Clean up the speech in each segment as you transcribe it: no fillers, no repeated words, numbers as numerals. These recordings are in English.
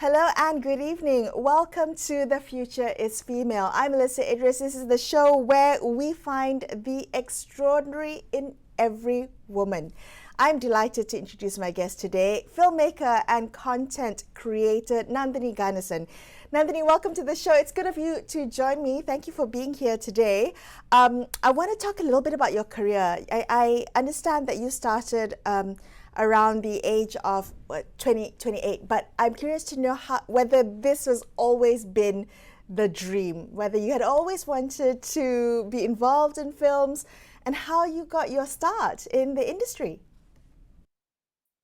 Hello and good evening. Welcome to The Future is Female. I'm Melisa Idris. This is the show where we find the extraordinary in every woman. I'm delighted to introduce my guest today, filmmaker and content creator Nanthini Ganesan. Nanthini, welcome to the show. It's good of you to join me. Thank you for being here today. I want to talk a little bit about your career. I understand that you started around the age of 28, but I'm curious to know whether this has always been the dream, whether you had always wanted to be involved in films, and how you got your start in the industry.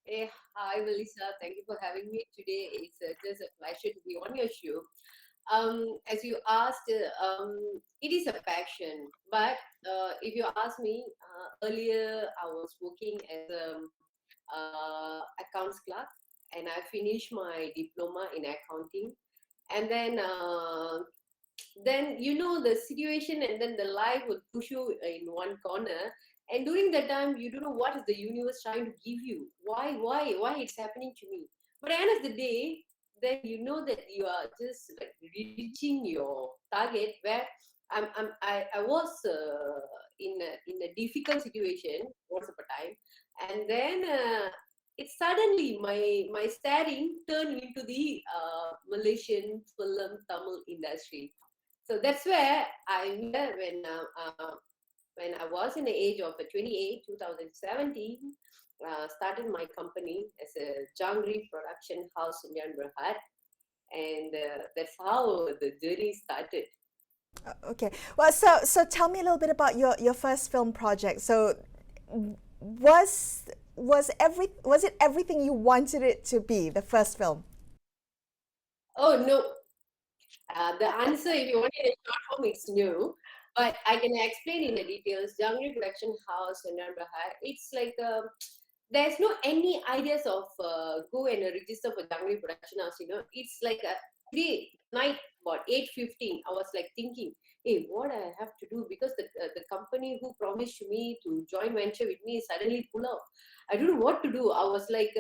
Hey, hi, Melissa. Thank you for having me today. It's just a pleasure to be on your show. As you asked, it is a passion. But if you ask me, earlier I was working as a accounts clerk, and I finished my diploma in accounting. And then the situation, and then the life will push you in one corner, and during that time you don't know what is the universe trying to give you, why it's happening to me. But at the end of the day, then you know that you are just like reaching your target, where I was in a difficult situation once upon a time. And then it suddenly, my staring turned into the Malaysian film Tamil industry. So that's where when I was in the age of 28, 2017, started my company as a Jangri production house in Jan Berhad, and that's how the journey started. Okay. Well, so tell me a little bit about your first film project. So was it everything you wanted it to be, the first film? Oh no, the answer, if you want it in short form, it's no. But I can explain in the details. Jangri production house in Jan Berhad, it's like there's no any ideas of go and register for Jangri production house. It's like a day night about 8:15. I was like thinking, hey, what I have to do, because the company who promised me to join venture with me suddenly pull out. I don't know what to do. I was like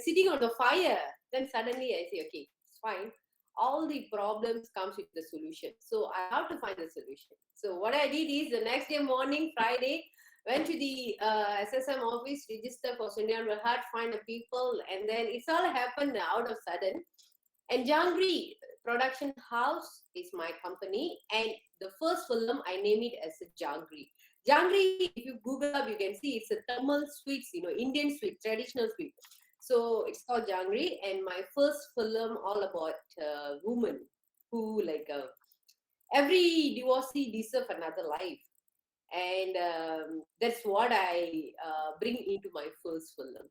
sitting on the fire. Then suddenly I say, okay, it's fine. All the problems comes with the solution. So I have to find the solution. So what I did is, the next day morning, Friday, went to the SSM office, register for Sunyan Rahat, find the people, and then it's all happened out of sudden. And Jangri Production House is my company, and the first film I name it as a Jangri. Jangri, if you Google up, you can see it's a Tamil sweets, Indian sweet, traditional sweet. So it's called Jangri, and my first film all about women who every divorcee deserve another life, and that's what I bring into my first film.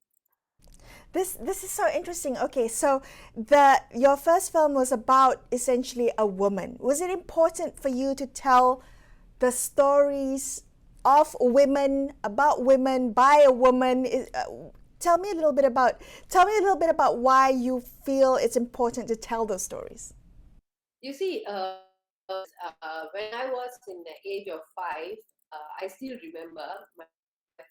This is so interesting. Okay, so the your first film was about essentially a woman. Was it important for you to tell the stories of women, about women, by a woman? Tell me a little bit about why you feel it's important to tell those stories. You see, when I was in the age of 5, I still remember my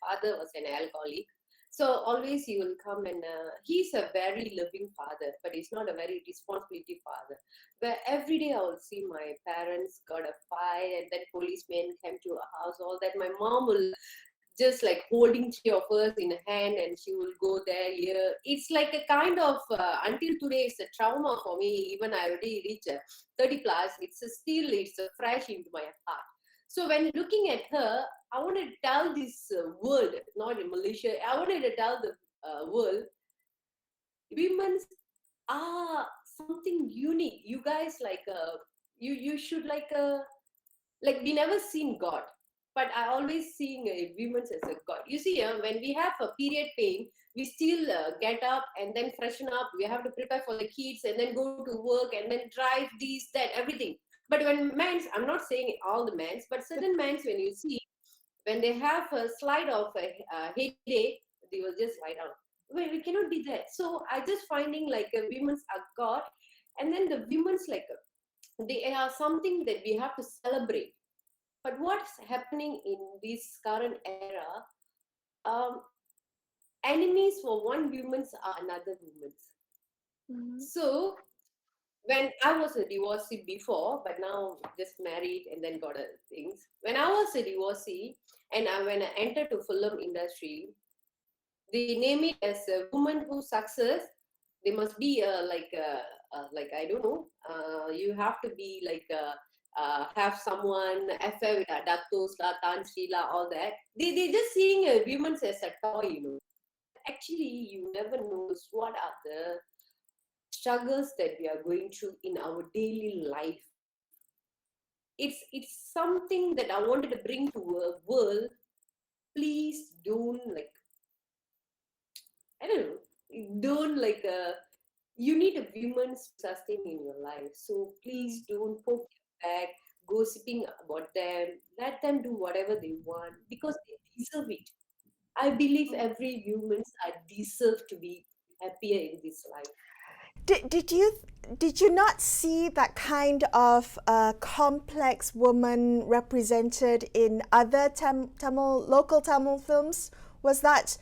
father was an alcoholic. So always he will come, and he's a very loving father, but he's not a very responsibility father. Where every day I will see my parents got a fight, and then policemen came to our house. All that, my mom will just like holding three of us in a hand, and she will go there here. It's like a kind of until today it's a trauma for me. Even I already reached 30 plus, it's fresh into my heart. So when looking at her, I want to tell this world, not in Malaysia, I wanted to tell the world, women are something unique. You guys you should like we never seen God, but I always seeing women as a God. You see, when we have a period pain, we still get up and then freshen up. We have to prepare for the kids and then go to work and then drive this, that, everything. But when men's, I'm not saying all the men's, but certain men's, when you see, when they have a slight of a headache, they will just lie down. Well, we cannot be that. So I just finding like women's are God, and then the women's they are something that we have to celebrate. But what's happening in this current era? Um, Enemies for one woman's are another woman's. Mhm. So when I was a divorcee before, but now just married and then got a things. When I was a divorcee and when I entered to film industry, they name it as a woman who success. They must be like I don't know. You have to be like have someone affair with Datos, La Tan, Sheila, all that. They just seeing women as a toy. Actually, you never knows what are the struggles that we are going through in our daily life. It's something that I wanted to bring to a world. Please don't like I don't know. Don't like you need a woman to sustain in your life. So please don't poke your back, gossiping about them. Let them do whatever they want because they deserve it. I believe every humans are deserve to be happier in this life. Did you not see that kind of complex woman represented in other Tamil local Tamil films? Was that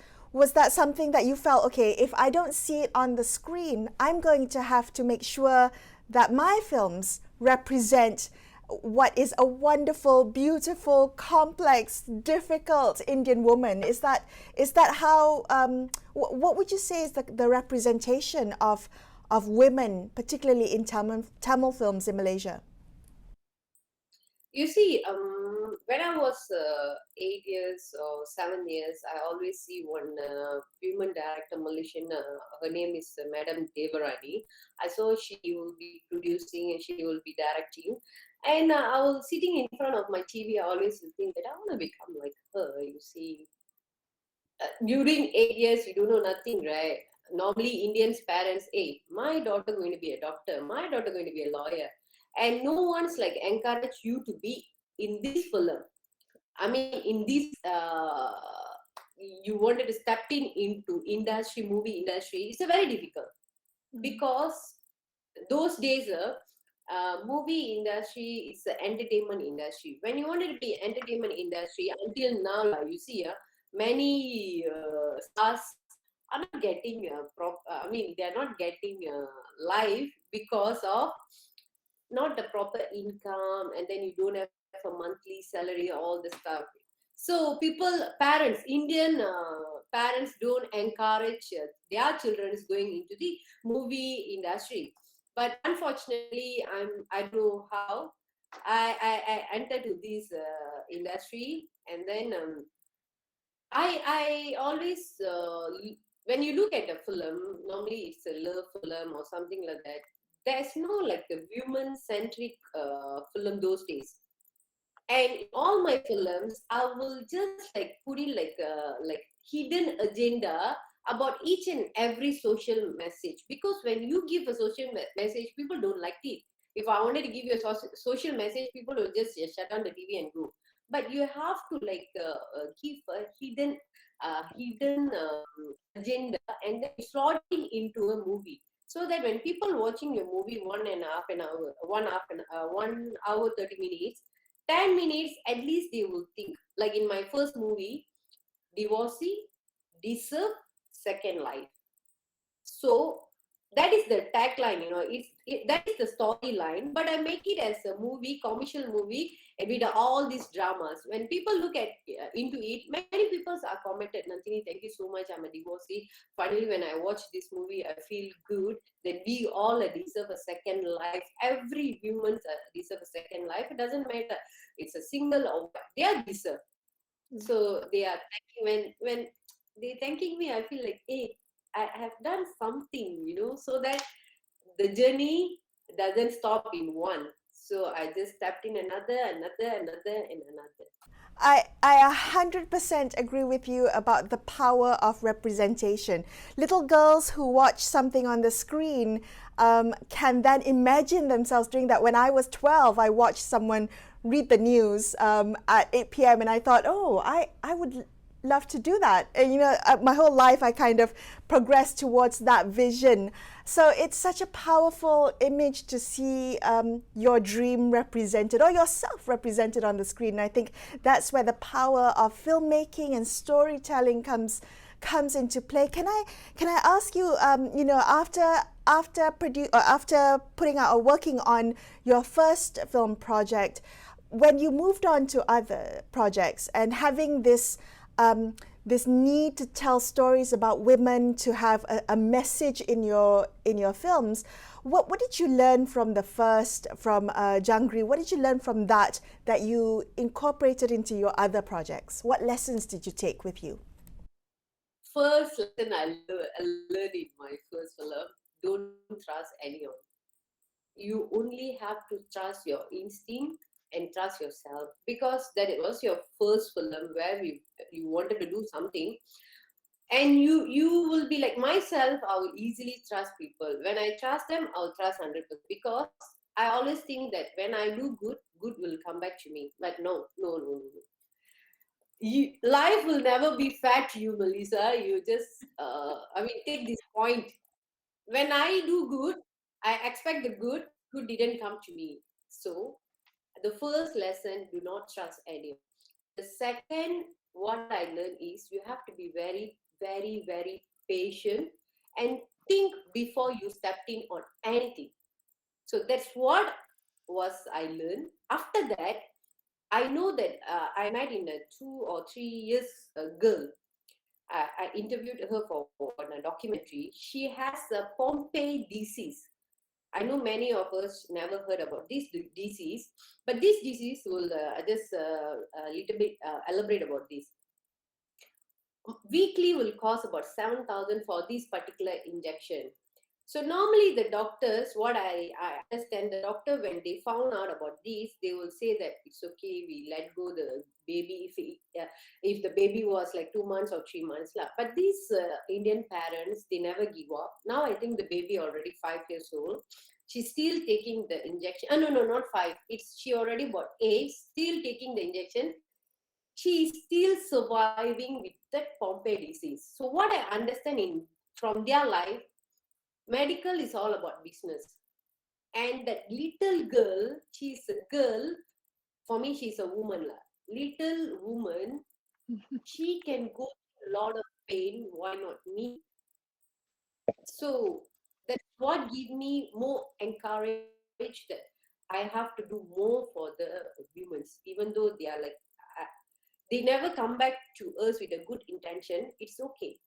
something that you felt, okay, if I don't see it on the screen, I'm going to have to make sure that my films represent what is a wonderful, beautiful, complex, difficult Indian woman? Is that how? What would you say is the representation of women, particularly in Tamil films in Malaysia? You see, when I was 8 years or 7 years, I always see one woman director, Malaysian. Her name is Madam Devarani. I saw she will be producing and she will be directing. And I was sitting in front of my TV. I always think that I want to become like her. You see, during 8 years, you don't know nothing, right? Normally, Indians' parents, hey, my daughter going to be a doctor, my daughter going to be a lawyer, and no one's like encourage you to be in this film. I mean, in this, you wanted to step into industry, movie industry. It's a very difficult because those days, movie industry is the entertainment industry. When you wanted to be entertainment industry, until now, you see, many stars are not getting I mean, they are not getting life because of not the proper income, and then you don't have a monthly salary, all the stuff. So people, parents, Indian parents don't encourage their children is going into the movie industry. But unfortunately, I don't know how I entered to this industry, and then I always when you look at a film, normally it's a love film or something like that. There's no like a woman centric film those days. And in all my films, I will just like put in like hidden agenda about each and every social message, because when you give a social message, people don't like it. If I wanted to give you a social message, people will just shut down the TV and go. But you have to like give a hidden agenda, and then slot it into a movie, so that when people watching your movie 1.5 hours, 1 hour 30 minutes, 10 minutes at least they will think. Like in my first movie, Divorcee Deserve Second Life. So that is the tagline, that is the storyline, but I make it as a movie, commercial movie, with all these dramas. When people look at into it, many people are commented, Nanthini, thank you so much, I'm a divorcee. Finally, when I watch this movie, I feel good that we all deserve a second life. Every human deserve a second life. It doesn't matter it's a single or what, they are deserve. So they are thanking, when they thanking me, I feel like, hey, I have done something, so that the journey doesn't stop in one. So I just stepped in another, and another. I 100% agree with you about the power of representation. Little girls who watch something on the screen can then imagine themselves doing that. When I was 12, I watched someone read the news at 8 p.m. and I thought, oh, I would love to do that. And, my whole life I kind of progressed towards that vision. So it's such a powerful image to see your dream represented or yourself represented on the screen. And I think that's where the power of filmmaking and storytelling comes into play. Can I ask you, after after putting out or working on your first film project, when you moved on to other projects and having this need to tell stories about women, to have a message in your films, what did you learn from the first, from Jangri? What did you learn from that you incorporated into your other projects? What lessons did you take with you? First lesson I learned in my first film: don't trust anyone. You only have to trust your instinct and trust yourself, because that it was your first film where you wanted to do something, and you will be like myself. I will easily trust people. When I trust them, I'll trust 100%, because I always think that when I do good, good will come back to me. But no, no, no, no, no. Life will never be fair to you, Melissa. You just I mean, take this point. When I do good, I expect the good. Good didn't come to me. So the first lesson: do not trust anyone. The second, what I learned is you have to be very, very, very patient and think before you step in on anything. So that's what was I learned. After that, I know that I met in a 2 or 3 years girl. I interviewed her for a documentary. She has a Pompe disease. I know many of us never heard about this disease, but this disease will just a little bit elaborate about this. Weekly will cost about 7,000 for this particular injection. So normally the doctors, what I understand, the doctor, when they found out about this, they will say that it's okay, we let go the baby if the baby was like 2 months or 3 months. But these Indian parents, they never give up. Now I think the baby already 5 years old. She's still taking the injection. Oh, no, no, not five. She already about 8, still taking the injection. She is still surviving with that Pompe disease. So what I understand from their life, medical is all about business. And that little girl, she's a girl, for me, she's a woman. Little woman, she can go through a lot of pain. Why not me? So that's what give me more encourage that I have to do more for the humans, even though they are like, they never come back to us with a good intention. It's okay.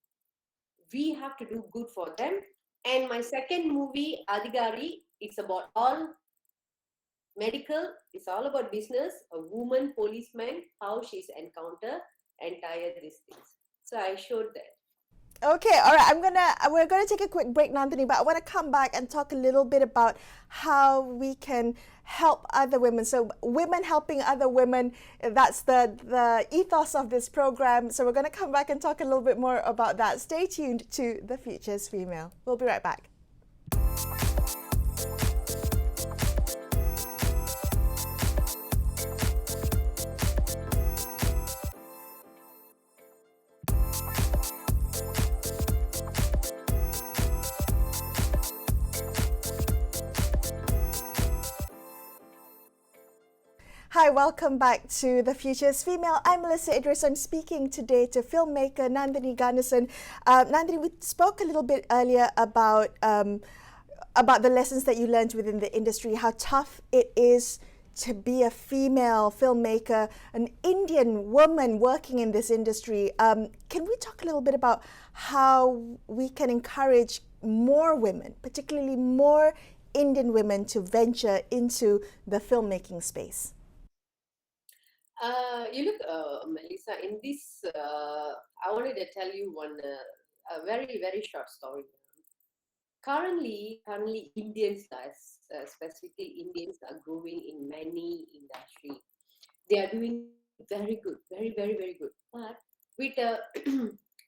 We have to do good for them. And my second movie, Adigari, it's about all medical. It's all about business. A woman policeman, how she's encountered entire these things. So I showed that. Okay, all right. We're gonna take a quick break, Nanthini, but I want to come back and talk a little bit about how we can help other women. So women helping other women, that's the ethos of this program. So we're gonna come back and talk a little bit more about that. Stay tuned to The Future is Female. We'll be right back. Hi, welcome back to The Future is Female. I'm Melisa Idris. I'm speaking today to filmmaker Nanthini Ganesan. Nanthini, we spoke a little bit earlier about the lessons that you learned within the industry, how tough it is to be a female filmmaker, an Indian woman working in this industry. Can we talk a little bit about how we can encourage more women, particularly more Indian women, to venture into the filmmaking space? Melissa, in this, I wanted to tell you one a very, very short story. Currently, Indians, specifically Indians, are growing in many industries. They are doing very good, very, very, very good. But with a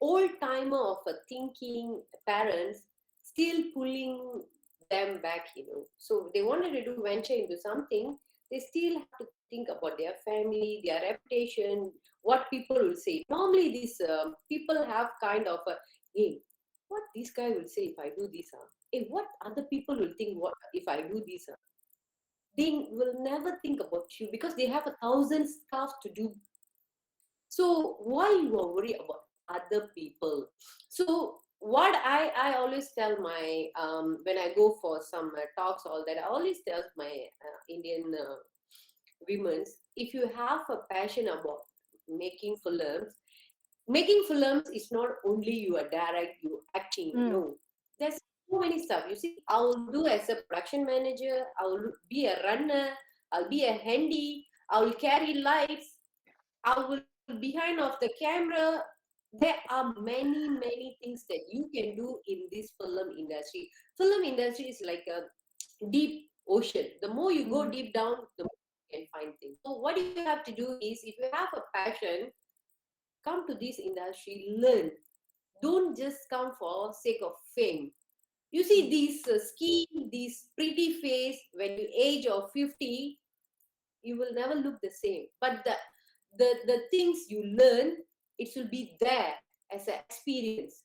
old timer of a thinking parents still pulling them back, So they wanted to do venture into something. They still have to think about their family, their reputation, what people will say. Normally, these people have kind of a, hey, what this guy will say if I do this? Hey, what other people will think what if I do this? They will never think about you because they have 1,000 stuff to do. So why you are worried about other people? So what I always tell my when I go for some talks, all that, I always tell my Indian women, if you have a passion about making films, making films is not only you are direct, you acting. Mm. No, there's so many stuff. You see, I will do as a production manager. I will be a runner. I'll be a handy. I will carry lights. I will behind of the camera. There are many things that you can do in this film industry. Film industry is like a deep ocean. The more you go Mm. deep down, the more you can find things. So what you have to do is, if you have a passion, come to this industry, learn. Don't just come for sake of fame. You see these scheme, these pretty face, when you age of 50, you will never look the same. But the things you learn, it will be there as an experience.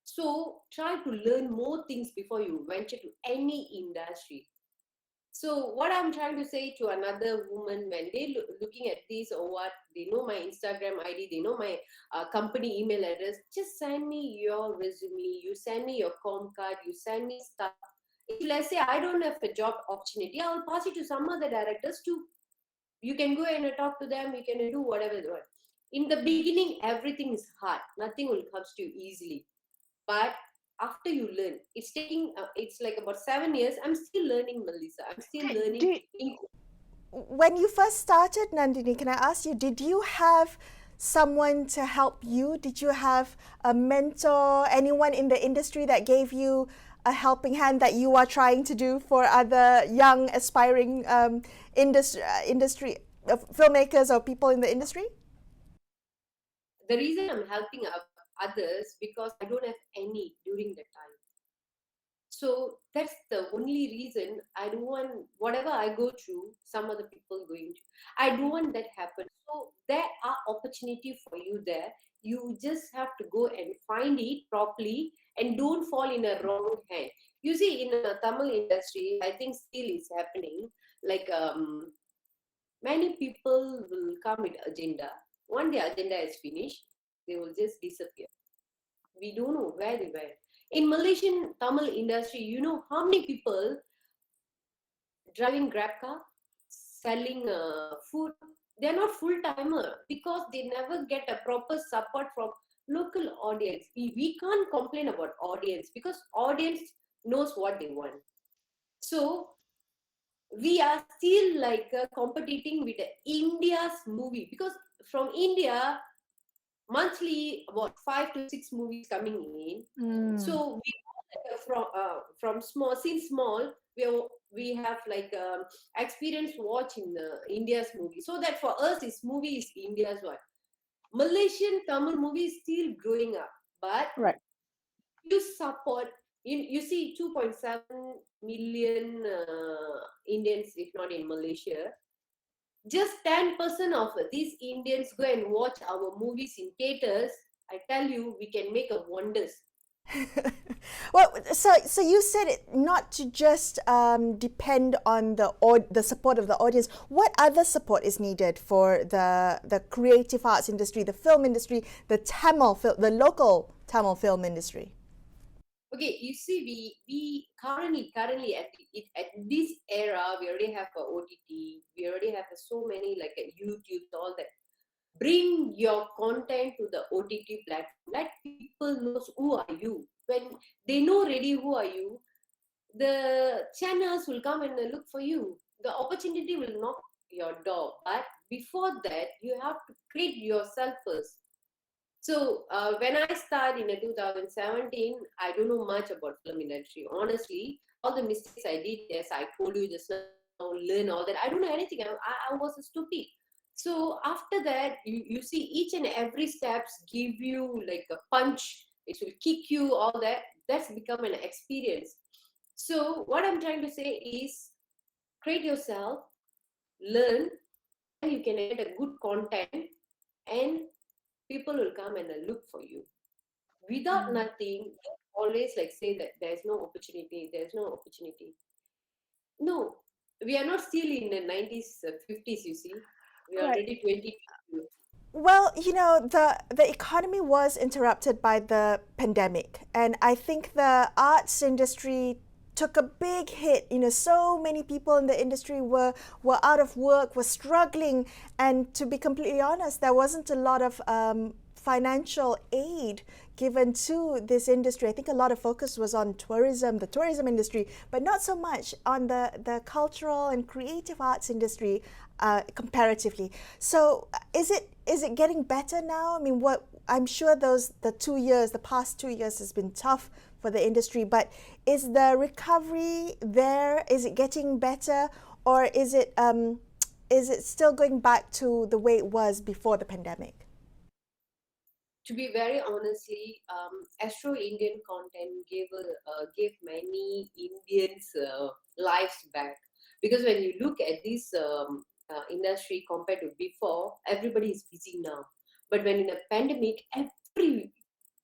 So try to learn more things before you venture to any industry. So what I'm trying to say to another woman, when they looking at this or what, they know my Instagram ID, they know my company email address, just send me your resume, you send me your com card, you send me stuff. If let's say I don't have a job opportunity, I will pass it to some other directors to, you can go and talk to them, you can do whatever they want. In the beginning, everything is hard, nothing will come to you easily. But after you learn, it's taking it's like about 7 years. I'm still learning, Melissa. I'm still learning. Do, when you first started, Nanthini, can I ask you, did you have someone to help you? Did you have a mentor, anyone in the industry that gave you a helping hand that you are trying to do for other young, aspiring industry filmmakers or people in the industry? The reason I'm helping others, because I don't have any during that time. So that's the only reason. I don't want whatever I go through, some other people going through. I don't want that happen. So there are opportunity for you there. You just have to go and find it properly and don't fall in a wrong hand. You see, in the Tamil industry, I think still is happening. Like many people will come with agenda. When the agenda is finished, they will just disappear. We don't know where they went. In Malaysian Tamil industry, you know how many people driving grab car, selling food, they're not full timer because they never get a proper support from local audience. We can't complain about audience because audience knows what they want. So we are still like competing with India's movie, because from India monthly about 5 to 6 movies coming in. Mm. So we from small, since small, we have like experience watching India's movie. So that for us, this movie is India's one. Malaysian Tamil movie is still growing up, but Right. you support. You see 2.7 million Indians, if not in Malaysia. Just 10% of these Indians go and watch our movies in theaters. I tell you, we can make a wonders. Well, so you said it not to just depend on the support of the audience. What other support is needed for the creative arts industry, the film industry, the the local Tamil film industry? Okay, you see, we currently at this era, we already have a OTT. We already have so many like YouTube, all that. Bring your content to the OTT platform. Let people know who are you. When they know already who are you, the channels will come and look for you. The opportunity will knock your door. But before that, you have to create yourself first. So when I started in 2017, I don't know much about film industry. Honestly, all the mistakes I did, yes, I told you just now, learn all that. I don't know anything. I was stupid. So after that, you see each and every steps give you like a punch. It will kick you, all that. That's become an experience. So what I'm trying to say is create yourself, learn, then you can get a good content and people will come and look for you. Without nothing, always like say that there's no opportunity, there's no opportunity. No, we are not still in the 90s, 50s, you see. We are Right. already 20. Well, the economy was interrupted by the pandemic, and I think the arts industry took a big hit. So many people in the industry were out of work, were struggling, and to be completely honest, there wasn't a lot of financial aid given to this industry. I think a lot of focus was on tourism, the tourism industry, but not so much on the cultural and creative arts industry comparatively. So is it getting better now? I mean, what I'm sure the past 2 years has been tough for the industry, but is the recovery there? Is it getting better, or is it still going back to the way it was before the pandemic? To be very honestly, Astro Indian content gave many Indians lives back, because when you look at this industry compared to before, everybody is busy now. But when in a pandemic,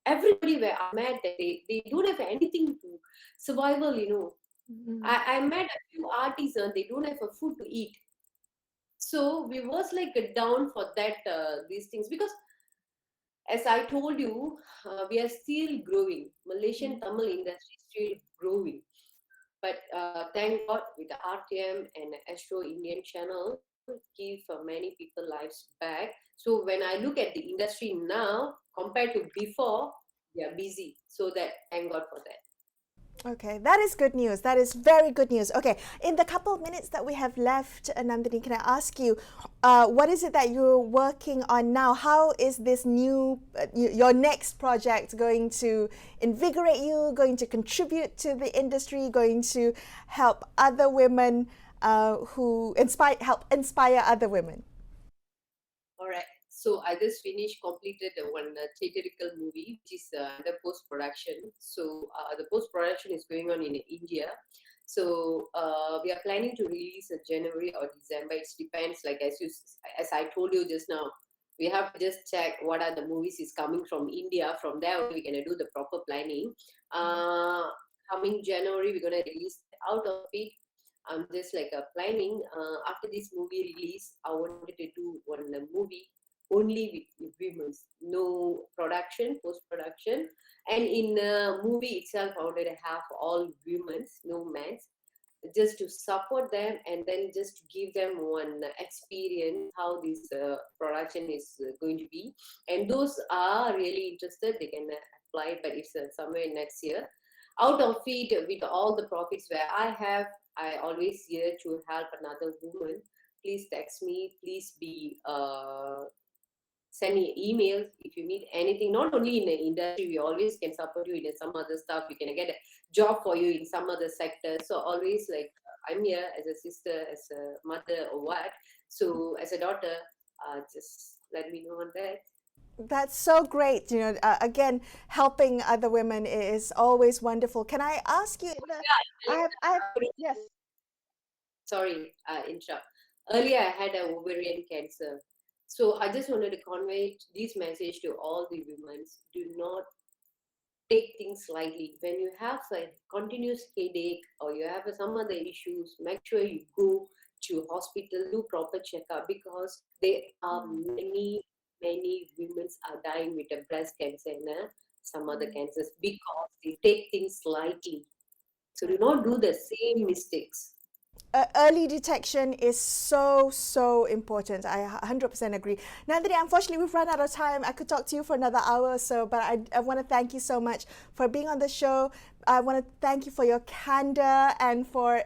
everybody were I met that they don't have anything to survival. Mhm. I met a few artists and they don't have a food to eat. So we was like a down for that these things, because as I told you, we are still growing. Malaysian Tamil industry is still growing. But thank God with the RTM and Astro Indian channel, give many people lives back. So when I look at the industry now compared to before, we are busy. So that thank God for that. Okay, that is good news. That is very good news. Okay, in the couple of minutes that we have left, Nandini, can I ask you, what is it that you're working on now? How is this your next project going to invigorate you, going to contribute to the industry, going to help other women help inspire other women? All right. So I just finished, completed one theatrical movie, which is under post production. So the post production is going on in India. So we are planning to release in January or December. It depends. Like as I told you just now, we have to just check what are the movies is coming from India. From there we can do the proper planning. Uh, Coming January, we're gonna release out of it. I'm just like planning. After this movie release, I wanted to do one movie only with women, no production, post production, and in the movie itself, I wanted to have all women, no men, just to support them and then just to give them one experience how this production is going to be. And those are really interested, they can apply, but it's somewhere next year. Out of it, with all the profits where I always here to help another woman. Please text me. Please be send me emails if you need anything. Not only in the industry, we always can support you in some other stuff. We can get a job for you in some other sector. So always like I'm here as a sister, as a mother, or what. So as a daughter, just let me know on that. That's so great. Again, helping other women is always wonderful. Can I ask you? Yes. Sorry, interrupt. Earlier, I had a ovarian cancer. So I just wanted to convey this message to all the women. Do not take things lightly. When you have a continuous headache or you have some other issues, make sure you go to hospital, do proper checkup, because there are many women are dying with a breast cancer and some other cancers because they take things lightly. So do not do the same mistakes. Early detection is so, so important. I 100% agree. Nanthini, unfortunately, we've run out of time. I could talk to you for another hour or so, but I want to thank you so much for being on the show. I want to thank you for your candor and for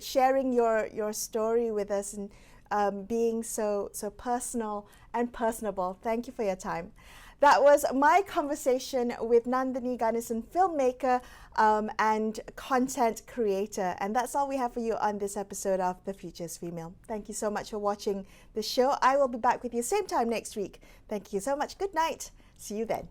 sharing your story with us and being so personal and personable. Thank you for your time. That was my conversation with Nanthini Ganesan, filmmaker and content creator. And that's all we have for you on this episode of The Future is Female. Thank you so much for watching the show. I will be back with you same time next week. Thank you so much. Good night. See you then.